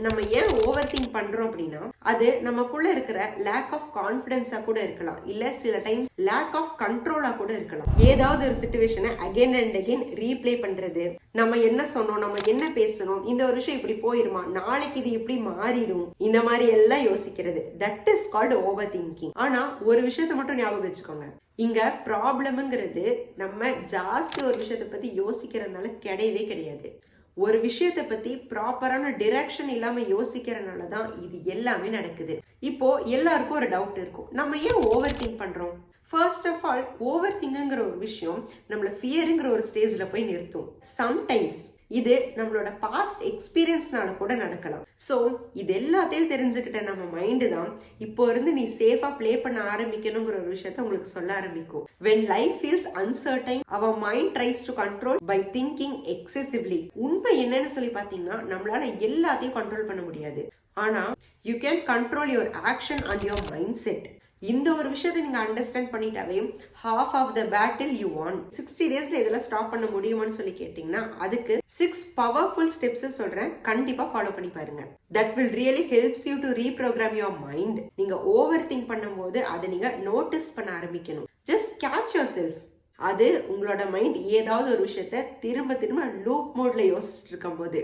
நம்ம ஏன் over think பண்றோம் அப்படின்னா அது நமக்குள்ள இருக்கிற லேக் ஆஃப் கான்பிடன்ஸா கூட இருக்கலாம், இல்ல சில டைம் லேக் ஆஃப் கண்ட்ரோலா கூட இருக்கலாம். ஏதாவது ஒரு சிச்சுவேஷனை அகைன் அண்ட் அகைன் ரீப்ளே பண்றது, நம்ம என்ன சொன்னோம், நம்ம என்ன பேசணும், இந்த ஒரு விஷயம் இப்படி போயிருமா, நாளைக்கு இது இப்படி மாறிடும், இந்த மாதிரி எல்லாம் யோசிக்கிறது. That is called over thinking. ஆனா ஒரு விஷயத்த மட்டும் ஞாபகம் வச்சுக்கோங்க, இங்க ப்ராப்ளம்ங்கிறது நம்ம ஜாஸ்தி ஒரு விஷயத்தை பத்தி யோசிக்கிறதுனால கிடையவே கிடையாது. ஒரு விஷயத்தை பத்தி ப்ராப்பரான டிரெக்ஷன் இல்லாம யோசிக்கிறதுனால தான் இது எல்லாமே நடக்குது. இப்போ எல்லாருக்கும் ஒரு டவுட் இருக்கும், நம்ம ஏன் ஓவர் திங்க் பண்றோம்? ஃபர்ஸ்ட் ஆஃப் ஆல், ஓவர் திங்குங்கிற ஒரு விஷயம் நம்மள ஃபியருங்கிற ஒரு ஸ்டேஜ்ல போய் நிறுத்தும். சம்டைம்ஸ் இது நம்மளோட பாஸ்ட் எக்ஸ்பீரியன்ஸ்னால கூட நடக்கலாம். ஸோ இது எல்லாத்தையும் தெரிஞ்சுக்கிட்ட நம்ம மைண்டு தான் இப்போ இருந்து நீ சேஃபா பிளே பண்ண ஆரம்பிக்கணுங்கிற ஒரு விஷயத்த உங்களுக்கு சொல்ல ஆரம்பிக்கும். when life feels uncertain, our mind tries to control by thinking excessively. உண்மை என்னன்னு சொல்லி பார்த்தீங்கன்னா, நம்மளால எல்லாத்தையும் கண்ட்ரோல் பண்ண முடியாது, ஆனா you can control your action and your mindset. இந்த ஒரு விஷயத்தை நீங்க அண்டர்ஸ்டாண்ட் பண்ணிட்டாவே half of the battle you won. 60 daysல இதெல்லாம் ஸ்டாப் பண்ண முடியுமான்னு சொல்லி கேட்டீங்கன்னா, அதுக்கு 6 பவர்ஃபுல் ஸ்டெப்ஸ் சொல்றேன், கண்டிப்பா ஃபாலோ பண்ணி பாருங்க. that will really helps you to reprogram your mind. நீங்க ஓவர் திங்க் பண்ணும்போது அதை நீங்க நோட்டீஸ் பண்ண ஆரம்பிக்கணும். just catch yourself. அது உங்களோட மைண்ட் ஏதாவது ஒரு விஷயத்த திரும்ப திரும்ப லூப் மோட்ல யோசிச்சுட்டு இருக்கும் போது